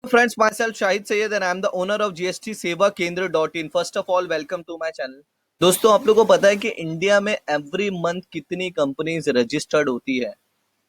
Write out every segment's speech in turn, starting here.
Friends, myself Shahid Sayed and I am the owner of GST Seva Kendra.in. First of all, welcome to my channel. दोस्तों, आप लोगों को पता है कि इंडिया में एवरी मंथ कितनी कंपनीज रजिस्टर्ड होती है?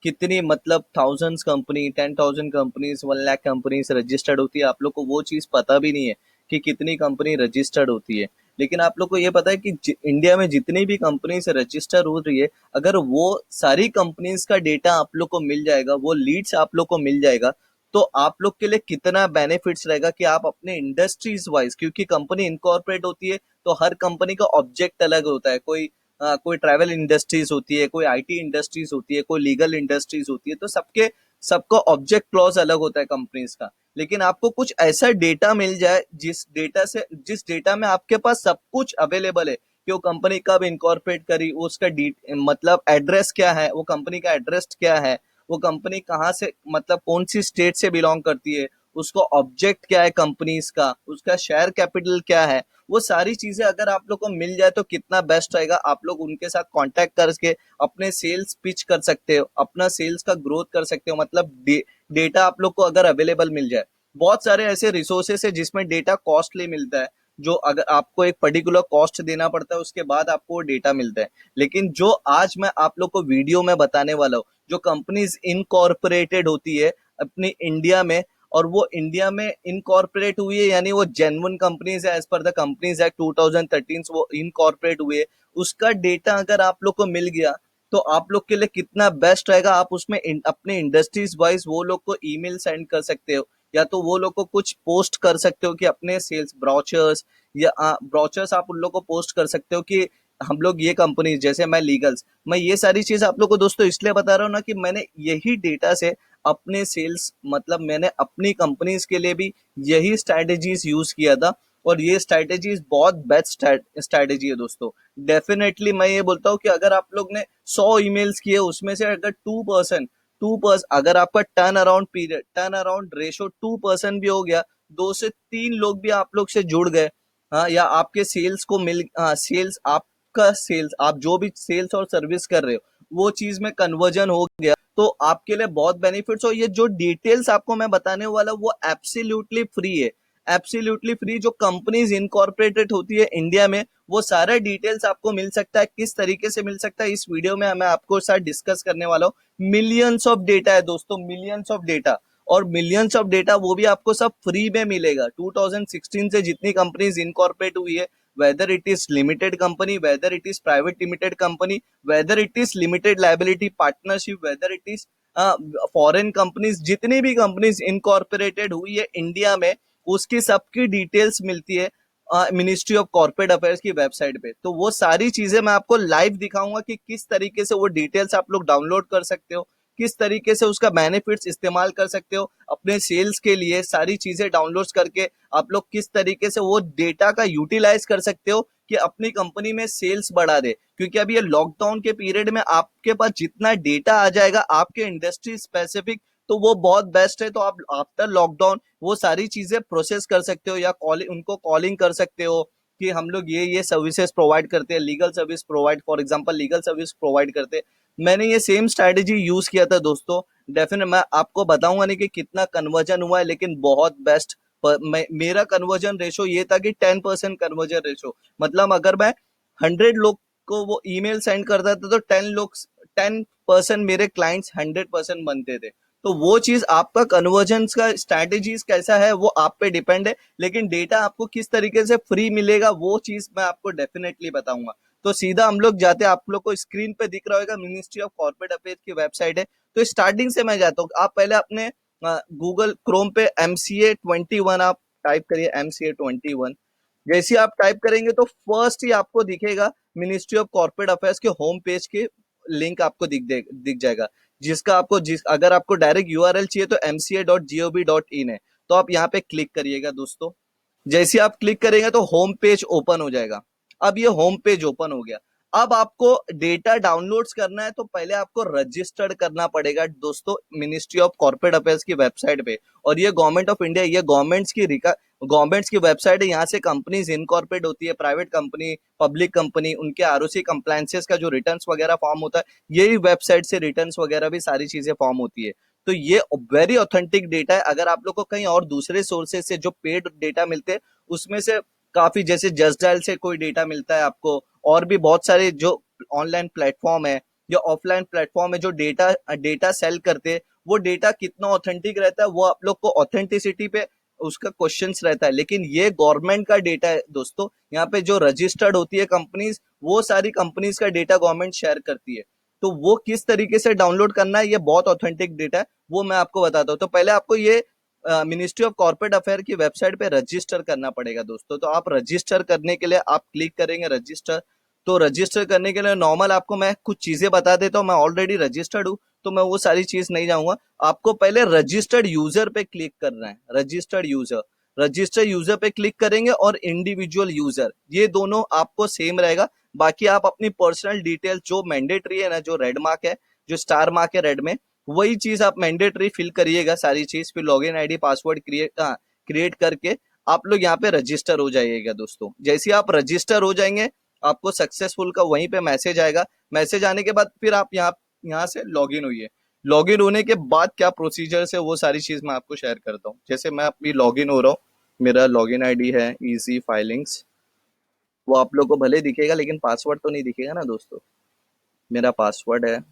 कितनी मतलब thousands company, 10,000 companies, 1 lakh companies registered होती है। आप लोग को वो चीज़ पता भी नहीं है कि कितनी कंपनी रजिस्टर्ड होती है। लेकिन आप लोग को ये पता है कि इंडिया में जितनी भी कंपनीज रजिस्टर हो रही है, अगर वो सारी कंपनीज का डेटा आप लोग को मिल जाएगा, वो लीड्स आप लोग को मिल जाएगा, तो आप लोग के लिए कितना बेनिफिट्स रहेगा कि आप अपने इंडस्ट्रीज वाइज, क्योंकि कंपनी इनकॉर्पोरेट होती है तो हर कंपनी का ऑब्जेक्ट अलग होता है। कोई ट्रैवल इंडस्ट्रीज होती है, कोई आईटी इंडस्ट्रीज होती है, कोई लीगल इंडस्ट्रीज होती है, तो सबका ऑब्जेक्ट क्लॉज अलग होता है कंपनीज का। लेकिन आपको कुछ ऐसा डेटा मिल जाए जिस डेटा में आपके पास सब कुछ अवेलेबल है कि वो कंपनी कब इनकॉर्पोरेट करी, उसका मतलब एड्रेस क्या है, वो कंपनी का एड्रेस क्या है, वो कंपनी कहाँ से मतलब कौन सी स्टेट से बिलोंग करती है, उसको ऑब्जेक्ट क्या है कंपनीज का, उसका शेयर कैपिटल क्या है, वो सारी चीजें अगर आप लोग को मिल जाए तो कितना बेस्ट रहेगा। आप लोग उनके साथ कांटेक्ट करके अपने सेल्स पिच कर सकते हो, अपना सेल्स का ग्रोथ कर सकते हो। मतलब डेटा आप लोग को अगर अवेलेबल मिल जाए, बहुत सारे ऐसे रिसोर्सेस है जिसमें डेटा कॉस्टली मिलता है, जो अगर आपको एक पर्टिकुलर कॉस्ट देना पड़ता है उसके बाद आपको डेटा मिलता है। लेकिन जो आज मैं आप लोग को वीडियो में बताने वाला हूँ, जो कंपनीज इनकॉर्पोरेटेड होती है अपनी इंडिया में, और वो इंडिया में इनकॉर्पोरेट हुई है, यानी वो जेन्युइन कंपनीज है, as per the companies act 2013 वो इनकॉर्पोरेट हुए है, उसका डेटा अगर आप लोग को मिल गया तो आप लोग के लिए कितना बेस्ट रहेगा। आप उसमें अपने इंडस्ट्रीज वाइज वो लोग को ईमेल सेंड कर सकते हो, या तो वो लोग को कुछ पोस्ट कर सकते हो कि अपने सेल्स ब्रोचर्स, या ब्रोचर्स आप उन लोग को पोस्ट कर सकते हो कि हम लोग ये कंपनी, जैसे मैं लीगल्स, मैं ये सारी चीज आप लोग को दोस्तों इसलिए बता रहा हूँ ना कि मैंने यही डेटा से अपने सेल्स मतलब मैंने अपनी कंपनीज के लिए भी यही स्ट्रैटेजीज यूज किया था, और ये स्ट्रैटेजीज बहुत बेस्ट स्ट्रैटेजी है दोस्तों। डेफिनेटली मैं ये बोलता हूँ कि अगर आप लोग ने 100 ईमेल्स किए, उसमें से अगर 2% अगर आपका टर्न अराउंड रेशो 2% भी हो गया, 2 से 3 लोग भी आप लोग से जुड़ गए, हाँ, या आपके सेल्स को मिल सेल्स आपका सेल्स आप जो भी सेल्स और सर्विस कर रहे हो वो चीज में कन्वर्जन हो गया, तो आपके लिए बहुत बेनिफिट्स। और ये जो डिटेल्स आपको मैं बताने वाला हूँ वो एब्सोल्युटली फ्री है, एब्सोल्युटली फ्री। जो कंपनीज इनकॉर्पोरेटेड होती है इंडिया में, वो सारा डिटेल्स आपको मिल सकता है। किस तरीके से मिल सकता है, इस वीडियो में मैं आपको साथ डिस्कस करने वाला हूँ। मिलियंस ऑफ डेटा है दोस्तों, मिलियंस ऑफ डेटा, और मिलियंस ऑफ डेटा वो भी आपको सब फ्री में मिलेगा। 2016 से जितनी कंपनीज इनकॉर्पोरेट हुई है, whether it is limited company, whether it is private limited company, whether it is limited liability partnership, whether it is foreign companies, जितनी भी कंपनीज इनकॉर्पोरेटेड हुई है इंडिया में, उसकी सबकी डिटेल्स मिलती है मिनिस्ट्री ऑफ कॉर्पोरेट अफेयर्स की वेबसाइट पे। तो वो सारी चीजें मैं आपको लाइव दिखाऊंगा कि किस तरीके से वो डिटेल्स आप लोग डाउनलोड कर सकते हो, किस तरीके से उसका बेनिफिट्स इस्तेमाल कर सकते हो अपने सेल्स के लिए। सारी चीजें डाउनलोड करके आप लोग किस तरीके से वो डेटा का यूटिलाइज कर सकते हो कि अपनी कंपनी में सेल्स बढ़ा दे। क्योंकि अभी ये लॉकडाउन के पीरियड में आपके पास जितना डेटा आ जाएगा आपके इंडस्ट्री स्पेसिफिक, तो वो बहुत बेस्ट है। तो आप आफ्टर लॉकडाउन वो सारी चीजें प्रोसेस कर सकते हो, या उनको कॉलिंग कर सकते हो कि हम लोग ये सर्विसेज प्रोवाइड करते हैं, legal service provide, for example legal service provide करते हैं। मैंने ये सेम स्ट्रैटेजी यूज किया था दोस्तों। डेफिनेट मैं आपको बताऊंगा नहीं कि कितना कन्वर्जन हुआ है, लेकिन बहुत बेस्ट। मेरा कन्वर्जन रेशो ये था कि 10% कन्वर्जन रेशो, मतलब अगर मैं 100 लोग को वो ईमेल सेंड करता था तो 10% मेरे क्लाइंट्स 100% बनते थे। तो वो चीज आपका कन्वर्जन का स्ट्रैटेजीज कैसा है वो आप पे डिपेंड है, लेकिन डेटा आपको किस तरीके से फ्री मिलेगा वो चीज मैं आपको डेफिनेटली बताऊंगा। तो सीधा हम लोग जाते हैं, आप लोग को स्क्रीन पे दिख रहा होगा मिनिस्ट्री ऑफ कॉर्पोरेट अफेयर्स की वेबसाइट है। तो स्टार्टिंग से मैं जाता हूँ, आप पहले अपने गूगल क्रोम पे MCA 21 आप टाइप करिए, MCA 21। जैसे आप टाइप करेंगे तो फर्स्ट ही आपको दिखेगा मिनिस्ट्री ऑफ कॉर्पोरेट अफेयर्स के होम पेज के लिंक आपको दिख जाएगा, जिसका आपको अगर आपको डायरेक्ट यूआरएल चाहिए तो mca.gov.in है। तो आप यहाँ पे क्लिक करिएगा दोस्तों। जैसे आप क्लिक करेंगे तो होम पेज ओपन हो जाएगा। अब ये होम पेज ओपन हो गया। अब आपको डेटा डाउनलोड्स करना है तो पहले आपको रजिस्टर्ड करना पड़ेगा दोस्तों मिनिस्ट्री ऑफ कॉर्पोरेट अफेयर्स की वेबसाइट पे। और ये गवर्नमेंट ऑफ इंडिया, ये गवर्नमेंट्स की वेबसाइट है। यहाँ से कंपनीज इनकॉर्पोरेट होती है, प्राइवेट कंपनी, पब्लिक कंपनी, उनके आरओसी कंप्लायंसेस का जो रिटर्न्स वगैरह फॉर्म होता है, यही वेबसाइट से रिटर्न्स वगैरह भी सारी चीजें फॉर्म होती है। तो ये वेरी ऑथेंटिक डेटा है। अगर आप लोग को कहीं और दूसरे सोर्सेज से जो पेड डेटा मिलते हैं उसमें से काफी, जैसे जस्ट डायल से कोई डेटा मिलता है आपको, और भी बहुत सारे जो ऑनलाइन प्लेटफॉर्म है या ऑफलाइन प्लेटफॉर्म है जो डेटा डेटा सेल करते हैं, वो डेटा कितना ऑथेंटिक रहता है वो आप लोग को ऑथेंटिसिटी पे उसका क्वेश्चंस रहता है। लेकिन ये गवर्नमेंट का डेटा है दोस्तों, यहाँ पे जो रजिस्टर्ड होती है कंपनीज, वो सारी कंपनीज का डेटा गवर्नमेंट शेयर करती है। तो वो किस तरीके से डाउनलोड करना है, ये बहुत ऑथेंटिक डेटा है, वो मैं आपको बताता हूँ। तो पहले आपको ये मिनिस्ट्री ऑफ कॉर्पोरेट अफेयर की वेबसाइट पे रजिस्टर करना पड़ेगा दोस्तों। तो आप रजिस्टर करने के लिए आप क्लिक करेंगे रजिस्टर। तो रजिस्टर करने के लिए नॉर्मल आपको मैं कुछ चीजें बता देता हूँ, मैं ऑलरेडी रजिस्टर्ड हूँ तो मैं वो सारी चीज नहीं जाऊंगा। आपको पहले रजिस्टर्ड यूजर पे क्लिक करना है, रजिस्टर्ड यूजर। रजिस्टर्ड यूजर पे क्लिक करेंगे और इंडिविजुअल यूजर, ये दोनों आपको सेम रहेगा। बाकी आप अपनी पर्सनल डिटेल जो मैंडेटरी है ना, जो रेड मार्क है, जो स्टार मार्क है रेड में, वही चीज आप मैंडेटरी फिल करिएगा सारी चीज। फिर लॉगिन आईडी पासवर्ड क्रिएट करके आप लोग यहाँ पे रजिस्टर हो जाइएगा दोस्तों। जैसे आप रजिस्टर हो जाएंगे आपको सक्सेसफुल का वहीं पे मैसेज आएगा। मैसेज आने के बाद फिर आप यहाँ से लॉगिन हुई है। लॉगिन होने के बाद क्या प्रोसीजर है वो सारी चीज मैं आपको शेयर करता हूँ। जैसे मैं अपनी लॉगिन हो रहा हूँ, मेरा लॉगिन आईडी है इजी फाइलिंग्स, वो आप लोग को भले दिखेगा लेकिन पासवर्ड तो नहीं दिखेगा ना दोस्तों। मेरा पासवर्ड है।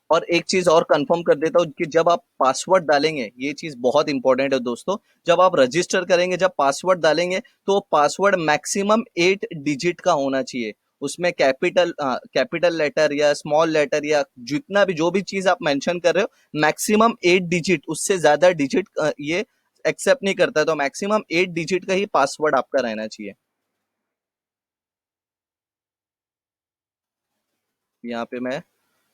और एक चीज और कंफर्म कर देता हूँ कि जब आप पासवर्ड डालेंगे, ये चीज बहुत इंपॉर्टेंट है दोस्तों, जब आप रजिस्टर करेंगे, जब पासवर्ड डालेंगे तो पासवर्ड मैक्सिमम 8 डिजिट का होना चाहिए। उसमें कैपिटल लेटर या स्मॉल लेटर या जितना भी जो भी चीज आप मेंशन कर रहे हो, मैक्सिमम 8 डिजिट, उससे ज्यादा डिजिट ये एक्सेप्ट नहीं करता। तो मैक्सिमम 8 डिजिट का ही पासवर्ड आपका रहना चाहिए। यहाँ पे मैं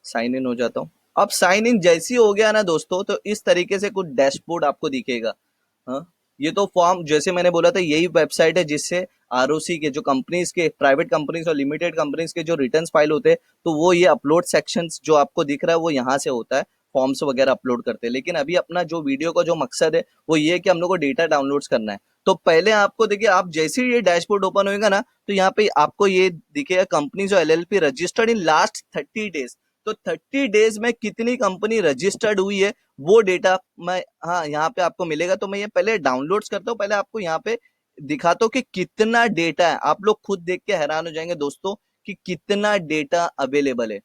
साइन इन हो जाता हूँ। अब साइन इन जैसी हो गया ना दोस्तों, तो इस तरीके से कुछ डैशबोर्ड आपको दिखेगा। हाँ, ये तो फॉर्म जैसे मैंने बोला था, यही वेबसाइट है जिससे आरओसी के जो कंपनीज के, प्राइवेट कंपनीज और लिमिटेड कंपनीज के जो रिटर्न्स फाइल होते हैं, तो वो ये अपलोड सेक्शंस जो आपको दिख रहा है वो यहाँ से होता है। फॉर्म्स वगैरह अपलोड करते हैं। लेकिन अभी अपना जो वीडियो का जो मकसद है वो ये है कि हम लोग को डेटा डाउनलोड्स करना है। तो पहले आपको देखिए, आप जैसे ही ये डैशबोर्ड ओपन होएगा ना, तो यहाँ पे आपको ये दिखेगा कंपनी जो LLP registered in last 30 days. तो 30 डेज में कितनी कंपनी रजिस्टर्ड हुई है वो डेटा मैं, हाँ, यहाँ पे आपको मिलेगा। तो मैं ये पहले डाउनलोड्स करता हूँ, पहले आपको यहाँ पे दिखाता हूँ कि कितना डेटा है। आप लोग खुद देख के हैरान हो जाएंगे दोस्तों कि कितना डेटा अवेलेबल है।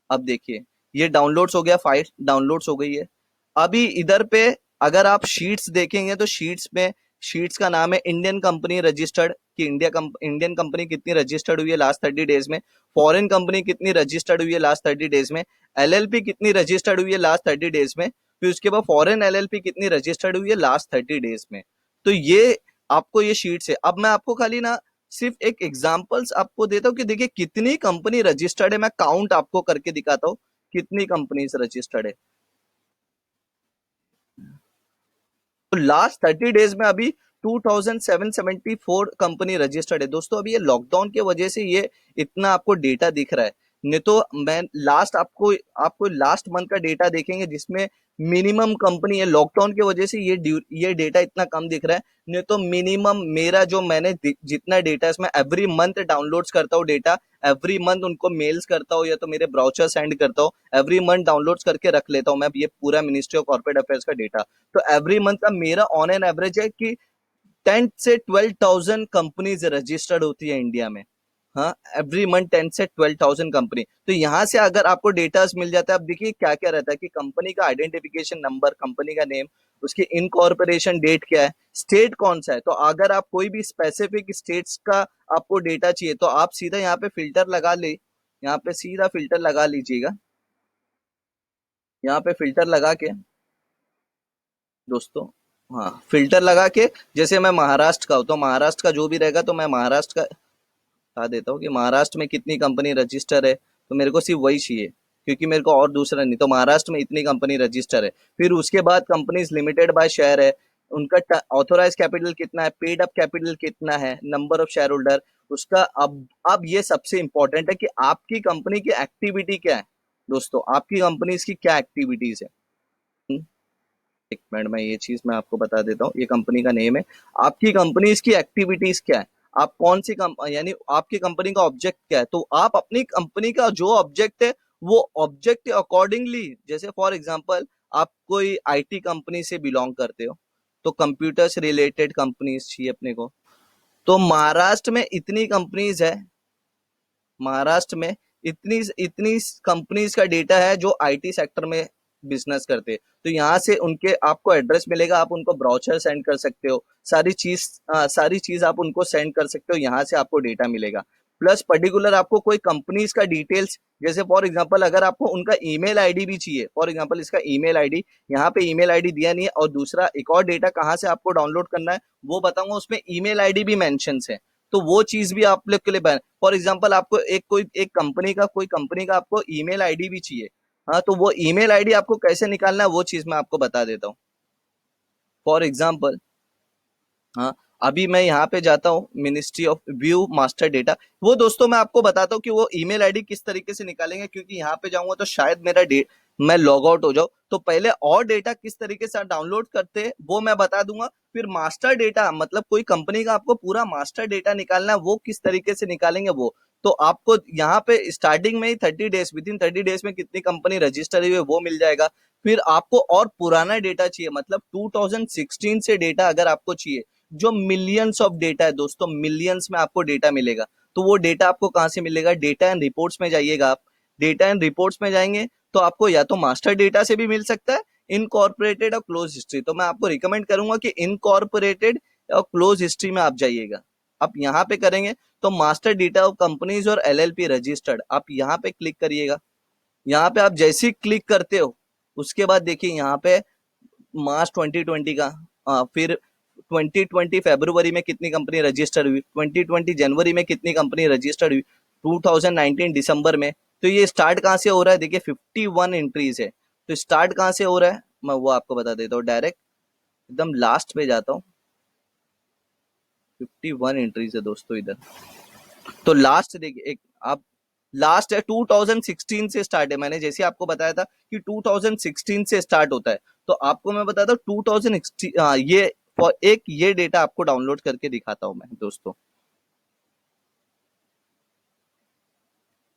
अब देखिए, ये डाउनलोड्स हो गया, फाइल डाउनलोड्स हो गई है। अभी इधर पे अगर आप शीट्स देखेंगे तो शीट्स में, शीट्स का नाम है इंडियन कंपनी रजिस्टर्ड, कि इंडियन कंपनी कितनी रजिस्टर्ड हुई है लास्ट 30 डेज में, फॉरेन कंपनी कितनी रजिस्टर्ड हुई है लास्ट 30 डेज में, एलएलपी कितनी रजिस्टर्ड हुई है लास्ट 30 डेज में, फिर उसके बाद फॉरेन एलएलपी कितनी रजिस्टर्ड हुई है लास्ट 30 डेज में। तो ये आपको ये शीट्स है। अब मैं आपको खाली ना सिर्फ एक एग्जांपल्स आपको देता हूँ कि देखिए कितनी कंपनी रजिस्टर्ड है। मैं काउंट आपको करके दिखाता हूँ कितनी कंपनीज रजिस्टर्ड है। तो लास्ट 30 डेज में अभी 2774 कंपनी रजिस्टर्ड है दोस्तों। अभी ये लॉकडाउन की वजह से ये इतना आपको डेटा दिख रहा है, नहीं तो मैं लास्ट आपको आपको लास्ट मंथ का डेटा देखेंगे जिसमें मिनिमम कंपनी है। लॉकडाउन की वजह से ये डेटा इतना कम दिख रहा है, नहीं तो मिनिमम मेरा जो मैंने जितना डेटा है इसमें एवरी मंथ डाउनलोड्स करता हूँ डेटा, एवरी मंथ उनको मेल्स करता हूँ या तो मेरे ब्राउचर सेंड करता हूँ, एवरी मंथ डाउनलोड्स करके रख लेता हूँ मैं ये पूरा मिनिस्ट्री ऑफ कॉर्पोरेट अफेयर्स का डेटा। तो एवरी मंथ का मेरा ऑन एन एवरेज है कि 10 से 12,000 कंपनीज रजिस्टर्ड होती है इंडिया में। हाँ, एवरी मंथ 10 से 12,000 कंपनी। तो यहाँ से अगर आपको डेटा मिल जाता है, अब देखिए क्या क्या रहता है कि कंपनी का आइडेंटिफिकेशन नंबर, कंपनी का नेम, उसकी इनकॉर्पोरेशन डेट क्या है, स्टेट कौन सा है। तो अगर आप कोई भी स्पेसिफिक स्टेट्स का आपको डेटा चाहिए तो आप सीधा यहाँ पे फिल्टर लगा ले, यहाँ पे सीधा फिल्टर लगा लीजिएगा। यहाँ पे फिल्टर लगा के दोस्तों, हाँ, फिल्टर लगा के, जैसे मैं महाराष्ट्र का हूँ तो महाराष्ट्र का जो भी रहेगा तो मैं महाराष्ट्र का बता देता हूँ कि महाराष्ट्र में कितनी कंपनी रजिस्टर है। तो मेरे को सिर्फ वही चाहिए क्योंकि मेरे को और दूसरा नहीं। तो महाराष्ट्र में इतनी कंपनी रजिस्टर है। फिर उसके बाद कंपनीज लिमिटेड बाय शेयर है, उनका ऑथोराइज कैपिटल कितना है, पेड अप कैपिटल कितना है, नंबर ऑफ शेयर होल्डर उसका। अब ये सबसे इंपॉर्टेंट है कि आपकी कंपनी की एक्टिविटी क्या है दोस्तों, आपकी कंपनी की क्या एक्टिविटीज है। एक मिनट में ये चीज मैं आपको बता देता हूँ, ये कंपनी का नेम है। आपकी कंपनी इसकी एक्टिविटीज क्या है, आप कौन सी यानी आपकी कंपनी का ऑब्जेक्ट क्या है। तो आप अपनी कंपनी का जो ऑब्जेक्ट है वो ऑब्जेक्ट अकॉर्डिंगली, जैसे फॉर एग्जांपल आप कोई आईटी कंपनी से बिलोंग करते हो तो कंप्यूटर से रिलेटेड कंपनीज चाहिए अपने को। तो महाराष्ट्र में इतनी कंपनीज है, महाराष्ट्र में इतनी इतनी कंपनीज का डेटा है जो आईटी सेक्टर में बिजनेस करते हैं। तो यहाँ से उनके आपको एड्रेस मिलेगा, आप उनको ब्राउचर सेंड कर सकते हो, सारी चीज आप उनको सेंड कर सकते हो, यहाँ से आपको डेटा मिलेगा। प्लस पर्टिकुलर आपको कोई कंपनीज का डिटेल्स, जैसे फॉर एग्जांपल अगर आपको उनका ईमेल आईडी भी चाहिए, फॉर एग्जांपल इसका ईमेल आईडी, यहाँ पे ईमेल आईडी दिया नहीं है, और दूसरा एक और डेटा कहाँ से आपको डाउनलोड करना है वो बताऊंगा, उसमें ईमेल आईडी भी मेंशन है। तो वो चीज भी आप लोग के लिए बैन, फॉर एग्जांपल आपको एक कंपनी का आपको ईमेल आईडी भी चाहिए। हाँ, तो वो ईमेल आईडी आपको कैसे निकालना है वो चीज मैं आपको बता देता हूँ। फॉर एग्जांपल, हाँ, अभी मैं यहाँ पे जाता हूँ ministry of view master data, वो दोस्तों मैं आपको बताता हूँ कि वो ईमेल आईडी किस तरीके से निकालेंगे, क्योंकि यहाँ पे जाऊंगा तो शायद मेरा डेट मैं लॉग आउट हो जाऊँ। तो पहले और डेटा किस तरीके से डाउनलोड करते हैं वो मैं बता दूंगा, फिर मास्टर डेटा मतलब कोई कंपनी का आपको पूरा मास्टर डेटा निकालना है वो किस तरीके से निकालेंगे वो। तो आपको यहाँ पे स्टार्टिंग में ही 30 डेज, विद इन 30 डेज में कितनी कंपनी रजिस्टर हुई है वो मिल जाएगा। फिर आपको और पुराना डेटा चाहिए, मतलब 2016 से डेटा अगर आपको चाहिए, जो मिलियंस ऑफ डेटा है दोस्तों, मिलियंस में आपको डेटा मिलेगा। तो वो डेटा आपको कहाँ से मिलेगा, डेटा एंड रिपोर्ट्स में जाइएगा आप। डेटा एंड रिपोर्ट्स में जाएंगे तो आपको या तो मास्टर डेटा से भी मिल सकता है, इनकॉर्पोरेटेड और क्लोज हिस्ट्री। तो मैं आपको रिकमेंड करूंगा कि इनकॉर्पोरेटेड और क्लोज हिस्ट्री में आप जाइएगा। आप यहाँ पे करेंगे तो मास्टर डेटा ऑफ कंपनीज और एलएलपी रजिस्टर्ड, आप यहाँ पे क्लिक करिएगा। यहाँ पे आप जैसे ही क्लिक करते हो उसके बाद देखिए यहाँ पे मार्च 2020 का, फिर 2020 फरवरी में कितनी कंपनी रजिस्टर हुई, 2020 जनवरी में कितनी कंपनी रजिस्टर्ड हुई, 2019 दिसंबर में। तो ये स्टार्ट कहाँ से हो रहा है, देखिए 51 एंट्रीज है। तो स्टार्ट कहाँ से हो रहा है मैं वो आपको बता देता हूँ, डायरेक्ट एकदम लास्ट पे जाता हूँ। 51 एंट्रीज है दोस्तों इधर। तो लास्ट देखिए, एक आप लास्ट है 2016 से स्टार्ट है, मैंने जैसे आपको बताया था कि 2016 से स्टार्ट होता है। तो आपको मैं बताता हूँ 2016, ये फॉर एक ये डेटा आपको डाउनलोड करके दिखाता हूँ मैं दोस्तों,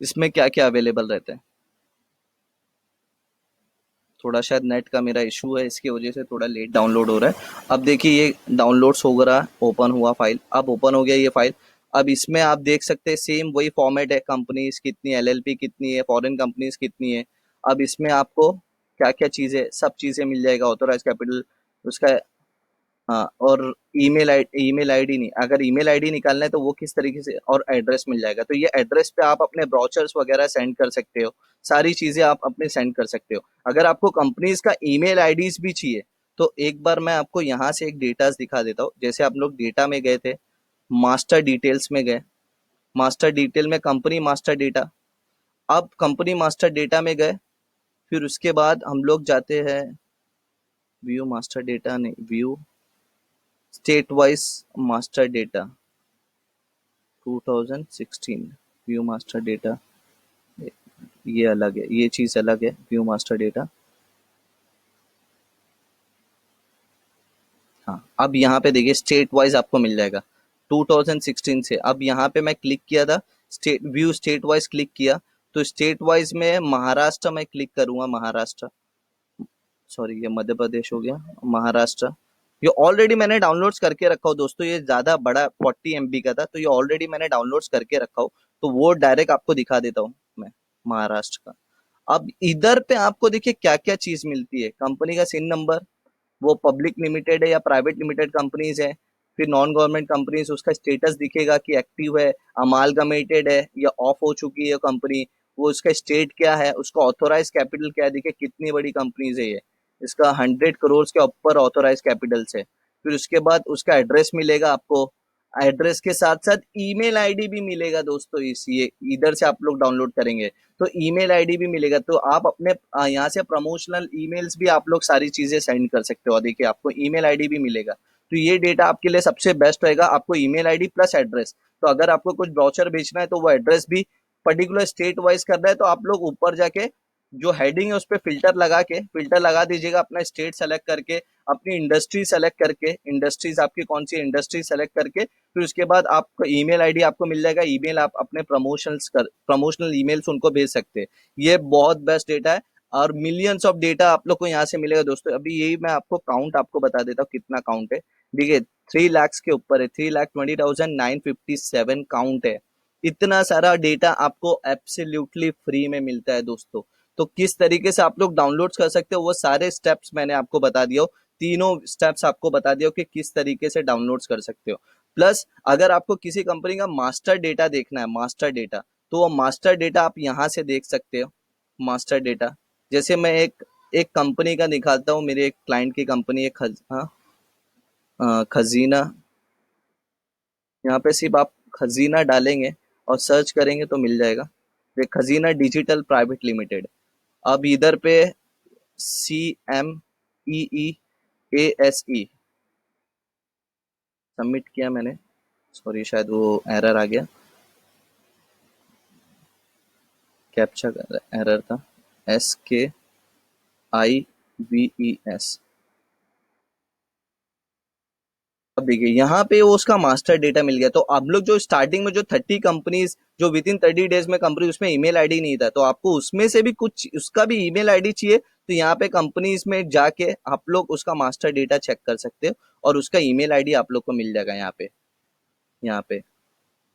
इसमें क्या क्या अवेलेबल रहता है। थोड़ा शायद नेट का मेरा इशू है, इसकी वजह से थोड़ा लेट डाउनलोड हो रहा है। अब देखिए ये डाउनलोड्स हो रहा, ओपन हुआ फाइल, अब ओपन हो गया ये फाइल। अब इसमें आप देख सकते हैं सेम वही फॉर्मेट है, कंपनीज कितनी, एलएलपी कितनी है, फॉरेन कंपनीज कितनी है। अब इसमें आपको क्या क्या चीजें, सब चीजें मिल जाएगा, ऑथोराइज कैपिटल उसका। हाँ, और ईमेल आईडी नहीं, अगर ईमेल आईडी निकालना है तो वो किस तरीके से, और एड्रेस मिल जाएगा। तो ये एड्रेस पे आप अपने ब्राउचर्स वगैरह सेंड कर सकते हो, सारी चीजें आप अपने सेंड कर सकते हो। अगर आपको कंपनीज का ईमेल आईडीज भी चाहिए तो एक बार मैं आपको यहाँ से एक डेटास दिखा देता हूँ। जैसे आप लोग डेटा में गए थे, मास्टर डिटेल्स में गए, मास्टर डिटेल में कंपनी मास्टर डेटा, अब कंपनी मास्टर डेटा में गए, फिर उसके बाद हम लोग जाते हैं व्यू मास्टर डेटा, नहीं, view state wise master data 2016, view master data, ये अलग है, ये चीज अलग है, व्यू मास्टर डेटा। हाँ, अब यहाँ पे देखिए स्टेट वाइज आपको मिल जाएगा 2016 से। अब यहाँ पे मैं क्लिक किया था, state view state wise click किया, तो स्टेट वाइज में महाराष्ट्र में क्लिक करूंगा, महाराष्ट्र, सॉरी ये मध्य प्रदेश हो गया, महाराष्ट्र। ये ऑलरेडी मैंने डाउनलोड्स करके रखा हो दोस्तों, ये ज्यादा बड़ा 40 MB का था, तो ये ऑलरेडी मैंने डाउनलोड्स करके रखा हो, तो वो डायरेक्ट आपको दिखा देता हूँ मैं, महाराष्ट्र का। अब इधर पे आपको देखिए क्या क्या चीज मिलती है, कंपनी का सिन नंबर, वो पब्लिक लिमिटेड है या प्राइवेट लिमिटेड कंपनीज है। फिर नॉन गवर्नमेंट कंपनीज, उसका स्टेटस दिखेगा कि एक्टिव है, अमालगमेटेड है या ऑफ हो चुकी है कंपनी, वो उसका स्टेट क्या है, उसका ऑथोराइज कैपिटल क्या है, देखिए कितनी बड़ी कंपनीज है ये, इसका 100 करोड़ के ऊपर ऑथोराइज कैपिटल्स है। फिर उसके बाद उसका एड्रेस मिलेगा आपको, एड्रेस के साथ साथ ईमेल आईडी भी मिलेगा दोस्तों, इस ये इधर से आप लोग डाउनलोड करेंगे तो ईमेल आईडी भी मिलेगा। तो आप अपने यहाँ से प्रमोशनल ईमेल्स भी आप लोग सारी चीजें सेंड कर सकते हो, देखिए आपको ईमेल आईडी भी मिलेगा। तो ये डेटा आपके लिए सबसे बेस्ट रहेगा, आपको ईमेल आईडी प्लस एड्रेस। तो अगर आपको कुछ ब्राउचर बेचना है तो वो एड्रेस भी पर्टिकुलर स्टेट वाइज करना है तो आप लोग ऊपर जाके जो हेडिंग है उस पर फिल्टर लगा दीजिएगा, अपना स्टेट सेलेक्ट करके अपनी इंडस्ट्री सेलेक्ट करके, इंडस्ट्रीज आपकी कौन सी इंडस्ट्री सेलेक्ट करके, फिर उसके बाद आपको ईमेल आईडी आपको मिल जाएगा, ईमेल आप अपने प्रमोशनल ईमेल्स उनको भेज सकते हैं। ये बहुत बेस्ट डेटा है और मिलियंस ऑफ डेटा आप लोग को यहाँ से मिलेगा दोस्तों। अभी यही मैं आपको काउंट आपको बता देता हूँ कितना काउंट है। देखिए 3 लाख के ऊपर है, 3,20,957 काउंट है। इतना सारा डेटा आपको एब्सोल्युटली फ्री में मिलता है दोस्तों। तो किस तरीके से आप लोग डाउनलोड कर सकते हो वो सारे स्टेप्स मैंने आपको बता दिया हो, तीनों स्टेप्स आपको बता दिया हो कि किस तरीके से डाउनलोड कर सकते हो। प्लस अगर आपको किसी कंपनी का मास्टर डेटा देखना है, मास्टर डेटा, तो वो मास्टर डेटा आप यहाँ से देख सकते हो। मास्टर डेटा जैसे मैं एक एक कंपनी का दिखाता हूँ, मेरे एक क्लाइंट की कंपनी है खजीना। यहाँ पे सिर्फ आप खजीना डालेंगे और सर्च करेंगे तो मिल जाएगा। ये खजीना डिजिटल प्राइवेट लिमिटेड। अब इधर पे CMEEASE सबमिट किया मैंने, सॉरी शायद वो एरर आ गया, कैप्चा एरर था। SKIVES। अब देखिए यहाँ पे वो उसका मास्टर डेटा मिल गया। तो आप लोग जो स्टार्टिंग में जो 30 कंपनीज जो विद इन 30 डेज में कंपनी, उसमें ईमेल आईडी नहीं था, तो आपको उसमें से भी कुछ उसका भी ईमेल आईडी चाहिए, तो यहाँ पे कंपनीज में जाके आप लोग उसका मास्टर डेटा चेक कर सकते हो और उसका ईमेल आईडी आप लोग को मिल जाएगा यहाँ पे।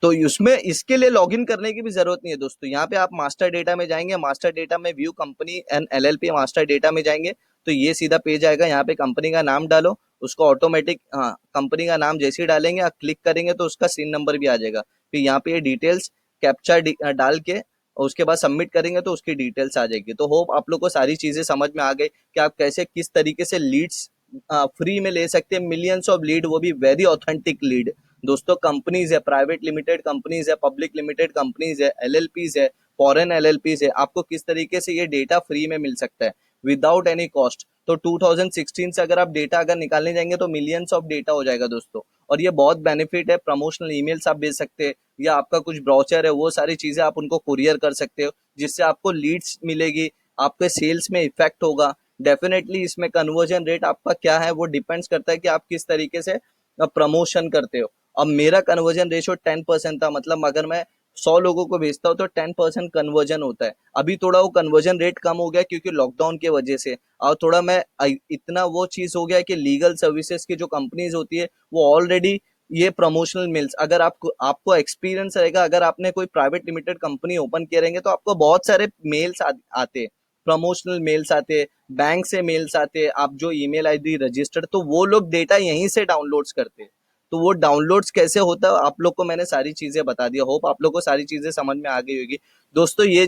तो उसमें इसके लिए लॉगिन करने की भी जरूरत नहीं है दोस्तों। यहाँ पे आप मास्टर डेटा में जाएंगे, मास्टर डेटा में view company and LLP master data में जाएंगे तो ये सीधा पेज आएगा। यहाँ पे कंपनी का नाम डालो, उसको ऑटोमेटिक, हाँ कंपनी का नाम जैसे ही डालेंगे आप क्लिक करेंगे तो उसका सीन नंबर भी आ जाएगा। फिर यहाँ पे ये डिटेल्स कैप्चा डाल के और उसके बाद सबमिट करेंगे तो उसकी डिटेल्स आ जाएगी। तो होप आप लोग को सारी चीजें समझ में आ गई कि आप कैसे किस तरीके से लीड्स फ्री में ले सकते हैं, मिलियंस ऑफ लीड, वो भी वेरी ऑथेंटिक लीड दोस्तों। कंपनीज है, प्राइवेट लिमिटेड कंपनीज है, पब्लिक लिमिटेड कंपनीज है, LLPs है, फॉरेन LLPs है, आपको किस तरीके से ये डेटा फ्री में मिल सकता है विदाउट एनी कॉस्ट। तो 2016 से अगर आप डेटा अगर निकालने जाएंगे तो मिलियंस ऑफ डेटा हो जाएगा दोस्तों। और ये बहुत बेनिफिट है, प्रमोशनल ईमेल्स आप भेज सकते हैं या आपका कुछ ब्राउचर है वो सारी चीजें आप उनको कुरियर कर सकते हो, जिससे आपको लीड्स मिलेगी, आपके सेल्स में इफेक्ट होगा। डेफिनेटली इसमें कन्वर्जन रेट आपका क्या है वो डिपेंड्स करता है कि आप किस तरीके से प्रमोशन करते हो। अब मेरा कन्वर्जन रेशियो 10% था, मतलब अगर मैं 100 लोगों को भेजता हूँ तो 10% कन्वर्जन होता है। अभी थोड़ा वो कन्वर्जन रेट कम हो गया क्योंकि लॉकडाउन की वजह से, और थोड़ा मैं इतना वो चीज हो गया है कि लीगल सर्विसेज की जो कंपनीज होती है वो ऑलरेडी ये प्रमोशनल मेल्स, अगर आपको आपको एक्सपीरियंस रहेगा, अगर आपने कोई प्राइवेट लिमिटेड कंपनी ओपन किए रहेंगे तो आपको बहुत सारे मेल्स आते हैं, प्रमोशनल मेल्स आते हैं, बैंक से मेल्स आते हैं, आप जो ईमेल आईडी रजिस्टर्ड, तो वो लोग डेटा यहीं से डाउनलोड्स करते हैं। तो वो डाउनलोड्स कैसे होता है आप लोग को मैंने सारी चीजें बता दिया। होप आप लोग को सारी चीजें समझ में आ गई होगी दोस्तों। ये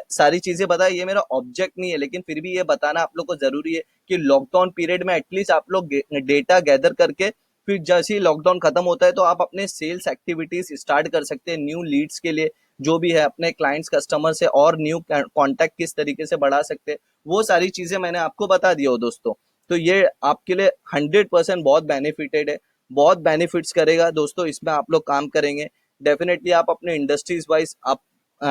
सारी चीजें बताया, ये मेरा ऑब्जेक्ट नहीं है, लेकिन फिर भी ये बताना आप लोग को जरूरी है कि लॉकडाउन पीरियड में एटलीस्ट आप लोग डेटा गैदर करके फिर जैसे ही लॉकडाउन खत्म होता है तो आप अपने सेल्स एक्टिविटीज स्टार्ट कर सकते हैं न्यू लीड्स के लिए, जो भी है अपने क्लाइंट्स कस्टमर से और न्यू कॉन्टैक्ट किस तरीके से बढ़ा सकते हैं, वो सारी चीजें मैंने आपको बता दिया हो दोस्तों। तो ये आपके लिए 100% बहुत बेनिफिटेड है, बहुत बेनिफिट्स करेगा दोस्तों। इसमें आप लोग काम करेंगे डेफिनेटली, आप अपने इंडस्ट्रीज वाइज आप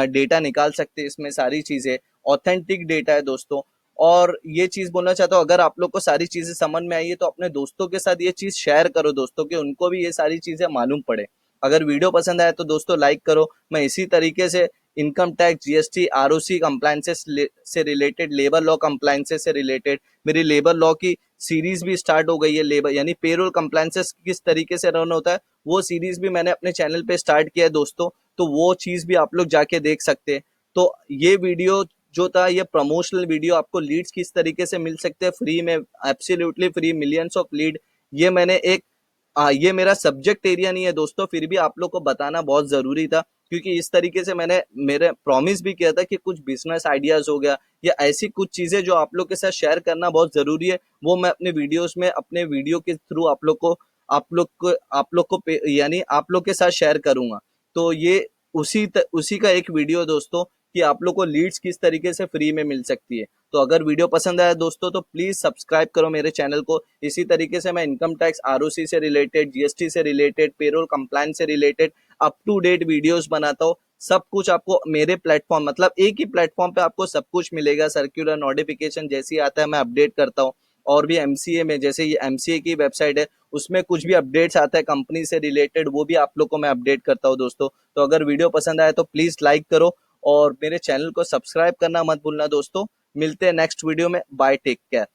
डेटा निकाल सकते हैं, इसमें सारी चीजें ऑथेंटिक डेटा है दोस्तों। और ये चीज बोलना चाहता हूँ, अगर आप लोग को सारी चीजें समझ में आई है तो अपने दोस्तों के साथ ये चीज शेयर करो दोस्तों, कि उनको भी ये सारी चीजें मालूम पड़े। अगर वीडियो पसंद आए तो दोस्तों लाइक करो। मैं इसी तरीके से income tax, GST, ROC compliances से रिलेटेड, लेबर लॉ कंप्लायंसेस से रिलेटेड मेरी लेबर लॉ की सीरीज भी स्टार्ट हो गई है। लेबर यानी पेरोल कंप्लायंसेस किस तरीके से रन होता है वो सीरीज भी मैंने अपने चैनल पे स्टार्ट किया है दोस्तों, तो वो चीज भी आप लोग जाके देख सकते हैं। तो ये वीडियो जो था ये प्रमोशनल वीडियो, आपको लीड्स किस तरीके से मिल सकते हैं फ्री में, absolutely free, millions of lead, ये मैंने एक ये मेरा सब्जेक्ट एरिया नहीं है दोस्तों, फिर भी आप लोग को बताना बहुत जरूरी था, क्योंकि इस तरीके से मैंने मेरे प्रॉमिस भी किया था कि कुछ बिजनेस आइडियाज हो गया या ऐसी कुछ चीजें जो आप लोग के साथ शेयर करना बहुत जरूरी है, वो मैं अपने वीडियोस में अपने वीडियो के थ्रू यानी आप लोग के साथ शेयर करूंगा। तो ये उसी का एक वीडियो दोस्तों, कि आप लोग को लीड्स किस तरीके से फ्री में मिल सकती है। तो अगर वीडियो पसंद आया दोस्तों तो प्लीज सब्सक्राइब करो मेरे चैनल को। इसी तरीके से मैं इनकम टैक्स, ROC से रिलेटेड, GST से रिलेटेड, पेरोल कंप्लायंस से related up to date videos बनाता हूँ। सब कुछ आपको मेरे प्लेटफॉर्म, मतलब एक ही प्लेटफॉर्म पे आपको सब कुछ मिलेगा। सर्कुलर नोटिफिकेशन जैसे ही आता है मैं अपडेट करता हूँ। और भी एमसीए में, जैसे ये एमसीए की वेबसाइट है, उसमें कुछ भी अपडेट्स आता है कंपनी से रिलेटेड, वो भी आप लोग को मैं अपडेट करता हूँ दोस्तों। तो अगर वीडियो पसंद आए तो प्लीज लाइक करो और मेरे चैनल को सब्सक्राइब करना मत भूलना दोस्तों। मिलते हैं नेक्स्ट वीडियो में। Bye, take care.